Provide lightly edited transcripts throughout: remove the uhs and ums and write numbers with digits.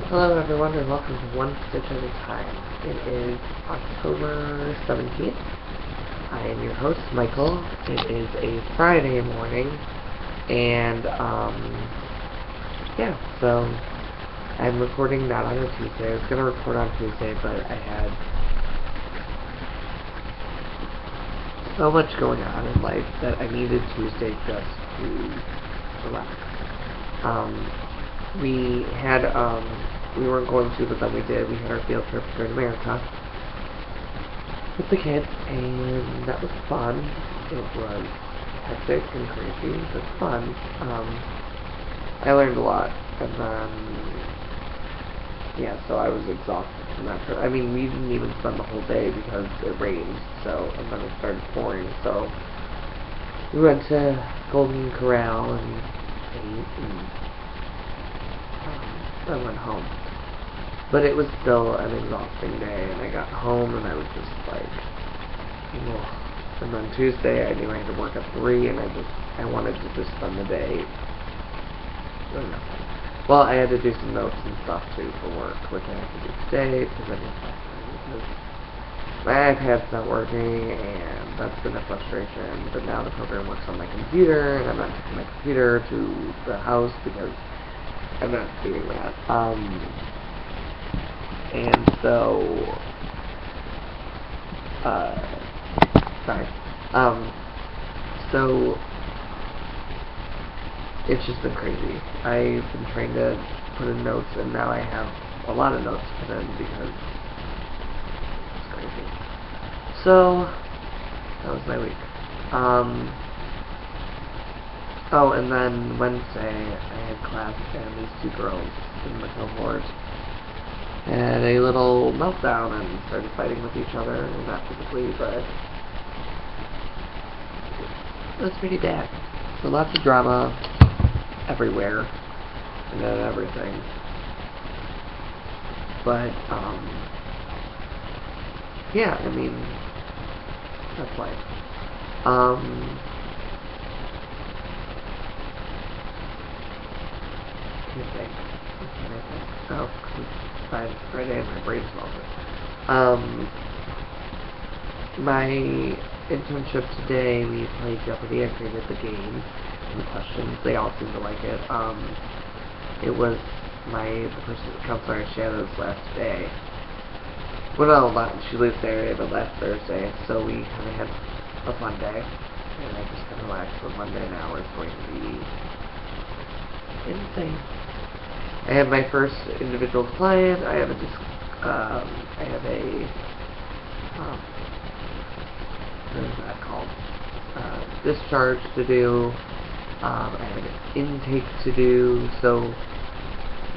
Hello everyone and welcome to One Stitch at a Time. It is October 17th. I am your host, Michael. It is a Friday morning and yeah, so I'm recording that on a Tuesday. I was going to record on Tuesday, but I had so much going on in life that I needed Tuesday just to relax. We weren't going to, but then we did. We had our field trip to America with the kids, and that was fun. It was hectic and crazy, but fun. I learned a lot, and then, yeah, so I was exhausted from that trip. I mean, we didn't even spend the whole day because it rained, and then it started pouring, so we went to Golden Corral and ate, and then went home. But it was still an exhausting day, and I got home and I was just like, ugh. And then Tuesday I knew I had to work at 3, and I wanted to just spend the day doing nothing. Well, I had to do some notes and stuff too for work, which I have to do today because I missed because my iPad's not working, and that's been a frustration. But now the program works on my computer, and I'm not taking my computer to the house because I'm not doing that. And so, sorry. So, it's just been crazy. I've been trying to put in notes, and now I have a lot of notes to put in because it's crazy. So, that was my week. Oh, and then Wednesday, I had class, and these 2 girls in the cohort had a little meltdown and started fighting with each other, not physically, but it was pretty bad. So lots of drama everywhere and everything. But, yeah, I mean, that's life. Oh, Friday and my brain's melted. My internship today, we played Jeopardy. I created the game and the questions. They all seemed to like it. It was the person, Counselor Shannon's last day. Well, no, she lives there, but last Thursday, so we kind of had a fun day. And I just kind of relaxed on Monday. Now it's going to be insane. I have my first individual client. I have a what is that called? Discharge to do. I have an intake to do. So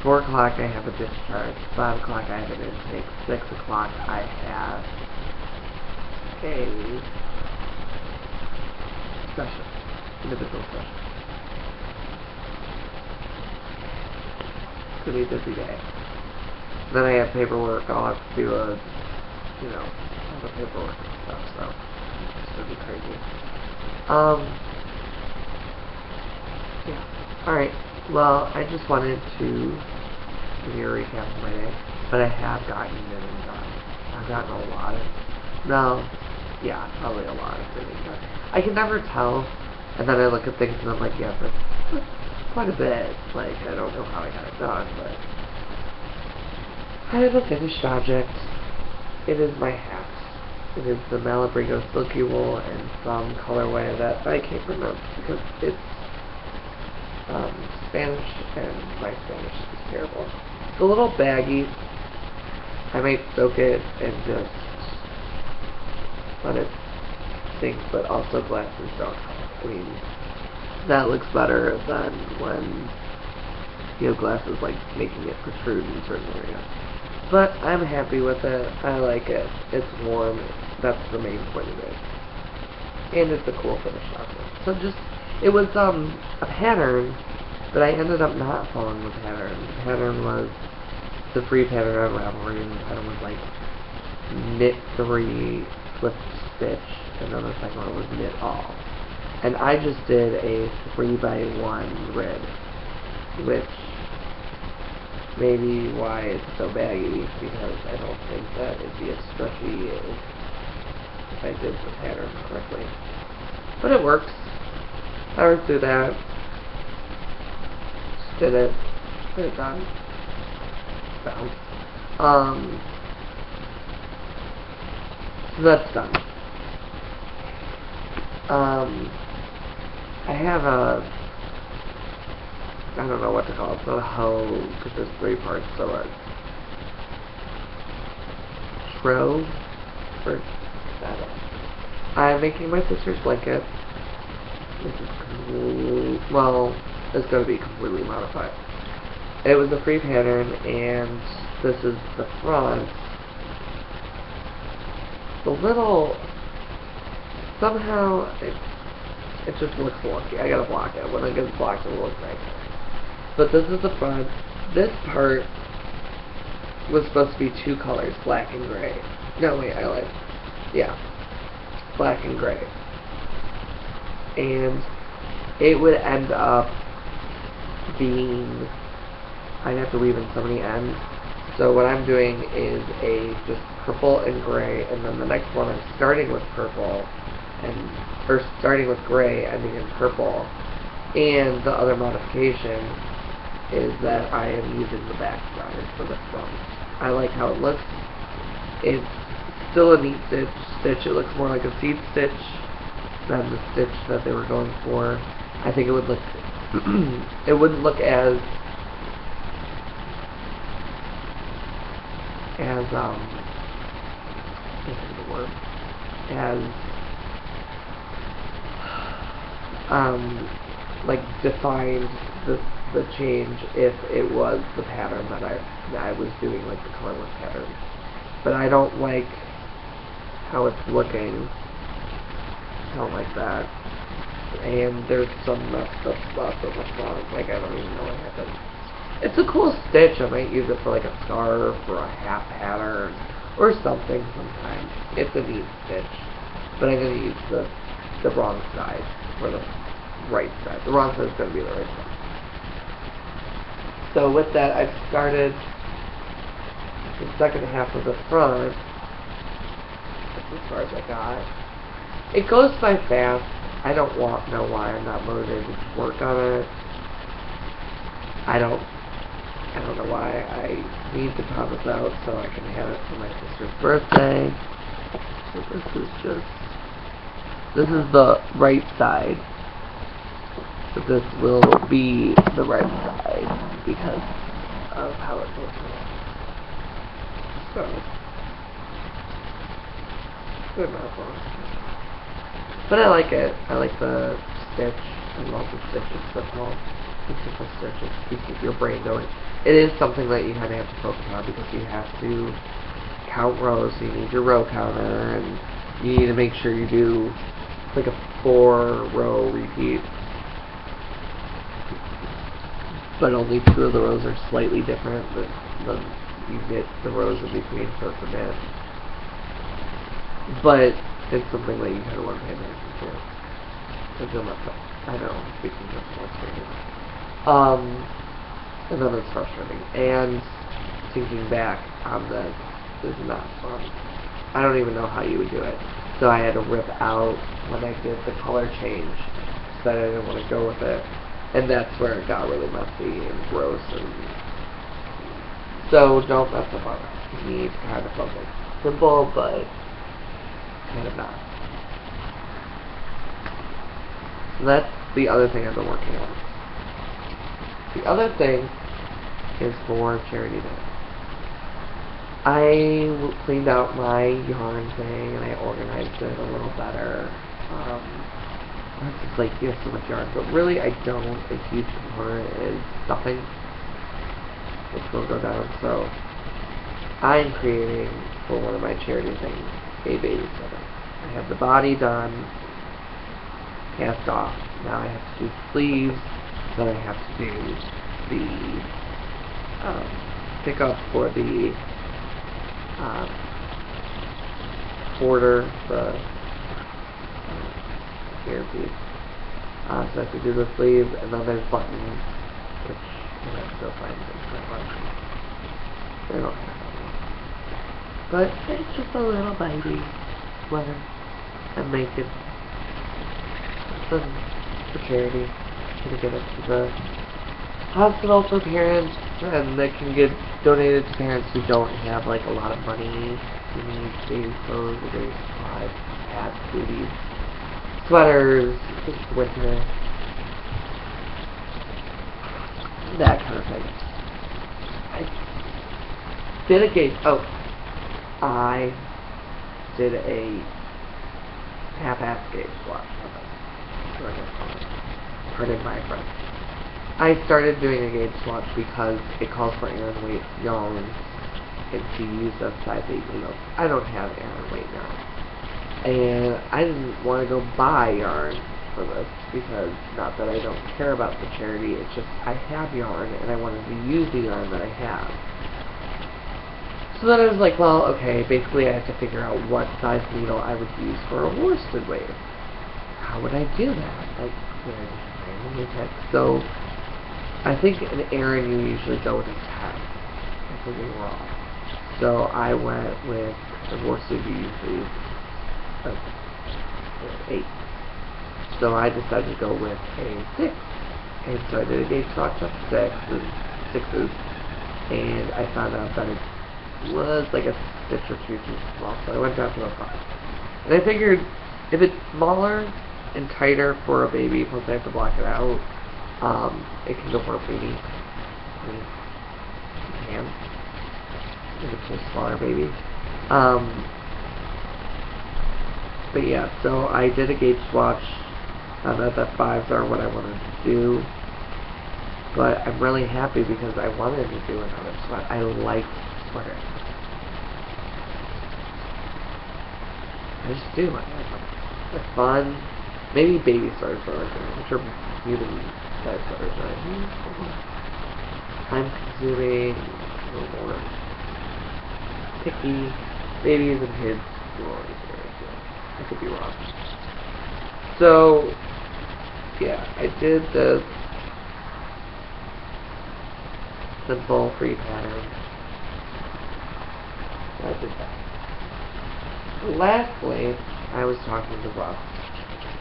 4 o'clock I have a discharge. 5 o'clock I have an intake. 6 o'clock I have a session, individual session. It's going to be a busy day. Then I have paperwork. I'll have to do all the paperwork and stuff, so it's going to be crazy. Yeah. Alright, well, I just wanted to give you a recap of my day, but I have gotten knitting done. I've gotten a lot of, probably a lot of knitting done. I can never tell, and then I look at things and I'm like, yeah, that's quite a bit. Like, I don't know how I got it done, but I have a finished object. It is my hat. It is the Malabrigo Silky Wool and some colorway that I can't pronounce because it's Spanish, and my Spanish is terrible. It's a little baggy. I might soak it and just let it sink, but also glasses don't help. I mean, that looks better than when you have glasses like making it protrude in certain areas. But I'm happy with it. I like it. It's warm. That's the main point of it. And it's a cool finish object. So it was a pattern, but I ended up not following the pattern. The pattern was the free pattern on Ravelry, and the pattern was like knit 3, slip stitch, and then the second one was knit all. And I just did a 3x1 grid, which maybe why it's so baggy, because I don't think that it'd be as stretchy if I did the pattern correctly. But it works. I worked through that. Just did it. Put it done. Bounce. So that's done. I have a, I don't know what to call it. It's not a hoe, because there's 3 parts, so a trove for that. I'm making my sister's blanket. This is well, it's going to be completely modified. It was a free pattern, and this is the front. The little, somehow it just looks wonky. I gotta block it. When it gets blocked, it will look nice. But this is the front. This part was supposed to be 2 colors, black and gray. No, wait, I lied. Yeah, black and gray. And it would end up being, I'd have to weave in so many ends. So what I'm doing is a just purple and gray, and then the next one I'm starting with purple, or starting with gray, ending in purple. And the other modification is that I am using the back side for the front. I like how it looks. It's still a neat stitch. It looks more like a seed stitch than the stitch that they were going for. I think it would look it wouldn't look as like defined the change if it was the pattern that I was doing, like the colorless pattern. But I don't like how it's looking. I don't like that. And there's some messed up stuff in the front, like I don't even know what happened. It's a cool stitch. I might use it for like a scarf or a hat pattern or something sometime. It's a neat stitch. But I'm going to use the wrong side for the right side. The wrong side is going to be the right side. So with that, I've started the second half of the front. That's as far as I got. It goes by fast. I don't know why I'm not motivated to work on it. I don't know why. I need to pop this out so I can have it for my sister's birthday. So this is the right side. But this will be the right side because of how it looks. So, good enough. But I like it. I like the stitch. I love the stitches. That's all. The simple stitches to keep your brain going. It is something that you kind of have to focus on because you have to count rows. So you need your row counter, and you need to make sure you do like a 4-row repeat. But only 2 of the rows are slightly different than you get the rows in between, so it's a mess. But it's something that you kind of want to pay attention to. Until that's up. I know, I'm speaking of frustrating. And then it's frustrating. And thinking back on this is not fun. I don't even know how you would do it. So I had to rip out when I did the color change, so I didn't want to go with it. And that's where it got really messy and gross. And so don't mess up on it. You need kind of something simple, but kind of not. So that's the other thing I've been working on. The other thing is for charity day. I cleaned out my yarn thing and I organized it a little better. It's just like you have so much yarn, but really I don't. A huge component is stuffing, which will go down. So I'm creating for one of my charity things a baby sweater. I have the body done, cast off. Now I have to do sleeves. Then I have to do the pick up for the border, the earpiece. So I have to do the sleeves, and then there's buttons, which I'm still finding things quite fun. I don't have any. But it's just a little baby sweater I'm making. Some for charity. I'm gonna get it to the hospital for parents, and that can get donated to parents who don't have like a lot of money, who need baby clothes, or baby supplies, pads, booties, sweaters, it's winter, that kind of thing. I did a half-ass gauge swatch. Pardon my French. I started doing a gauge swatch because it calls for Aran weight yarn, and she used a size 8 needle. I don't have Aran weight yarn, and I didn't want to go buy yarn for this because, not that I don't care about the charity, it's just I have yarn and I wanted to use the yarn that I have. So then I was like, well, okay, basically I have to figure out what size needle I would use for a worsted weight. How would I do that? Like, would I just randomly pick? So I think in Aran you usually go with a 10. I could be wrong. So I went with the worsted you usually use 8. So I decided to go with a 6. And so I did a gauge swatch of 6s, and I found out that it was like a stitch or 2 too small, so I went down to a 5. And I figured if it's smaller and tighter for a baby, plus I have to block it out, it can go for a baby. I mean, it can. If it's a smaller baby. But yeah, so I did a gauge swatch. That the 5s are what I wanted to do. But I'm really happy because I wanted to do another sweater. I like sweaters. I just do. They're fun. Maybe baby sweaters are like that. I'm sure human size sweaters are time consuming, a little more picky. Babies and kids do all these areas. I could be wrong. So yeah, I did the simple free pattern. I did that. Lastly, I was talking to Russ,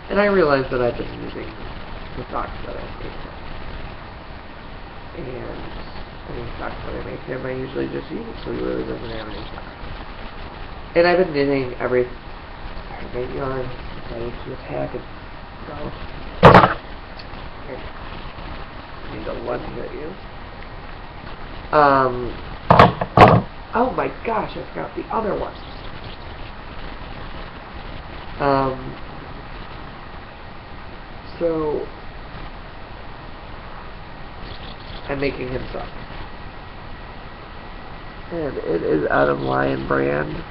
and I realized that I've been using the socks that I made him. And any socks that I make him, I usually just use, so he really doesn't have any socks. And I've been knitting every... Sorry, my yarn decided to attack and go. Here. I need to one-hit you. Oh my gosh, I forgot the other one. So I'm making him socks. And it is out of Lion Brand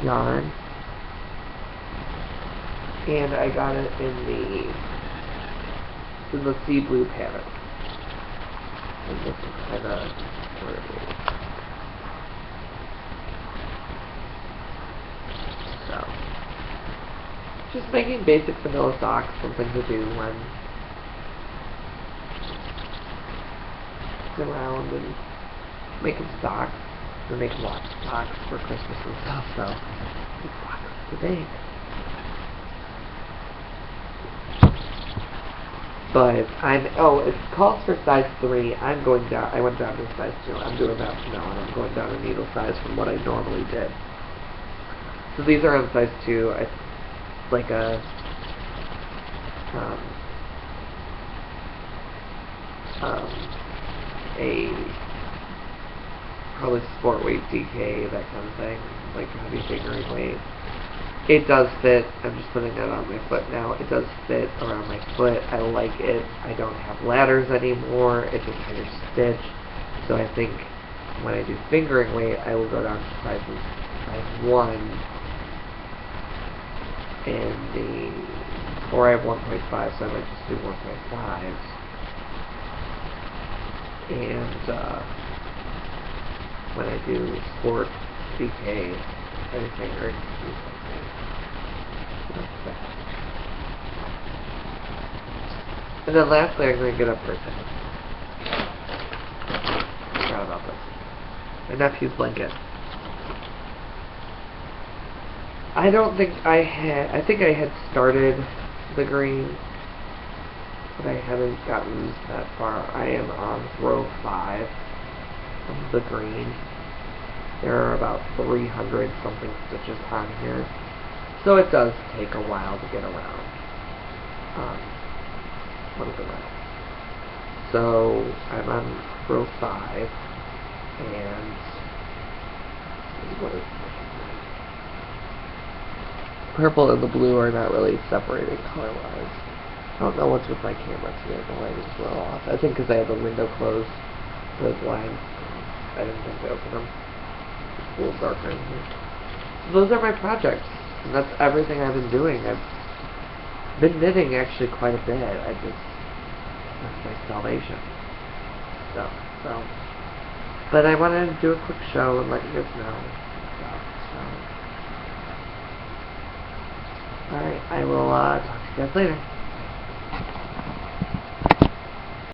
yarn. And I got it in the sea blue pattern. And this is kind of where it is. So, just making basic vanilla socks, something to do when around and making socks. We're making lots of socks for Christmas and stuff, so it's socks today. But it calls for size 3. I went down to size 2. I'm doing that from now on. I'm going down a needle size from what I normally did. So these are on size 2. It's like a probably sport weight DK, that kind of thing, like heavy fingering weight. It does fit. I'm just putting that on my foot now. It does fit around my foot. I like it. I don't have ladders anymore. It's a tighter stitch. So I think when I do fingering weight, I will go down to size 1. Or I have 1.5, so I might just do 1.5. And when I do sport DK, heavy fingering, and then lastly, I'm going to get up for a second. Forgot about this. My nephew's blanket. I don't think I had... I think I had started the green, but I haven't gotten that far. I am on row 5 of the green. There are about 300 something stitches on here, so it does take a while to get around. One of the rounds. So I'm on row 5, and what is purple and the blue are not really separated color-wise. I don't know what's with my camera today. The lighting's a little off. I think because I have the window closed, the blinds. I didn't think to open them. It's a little darker in here. So those are my projects, and that's everything I've been doing. I've been knitting actually quite a bit. That's my salvation. So, but I wanted to do a quick show and let you guys know. So, alright, I will talk to you guys later.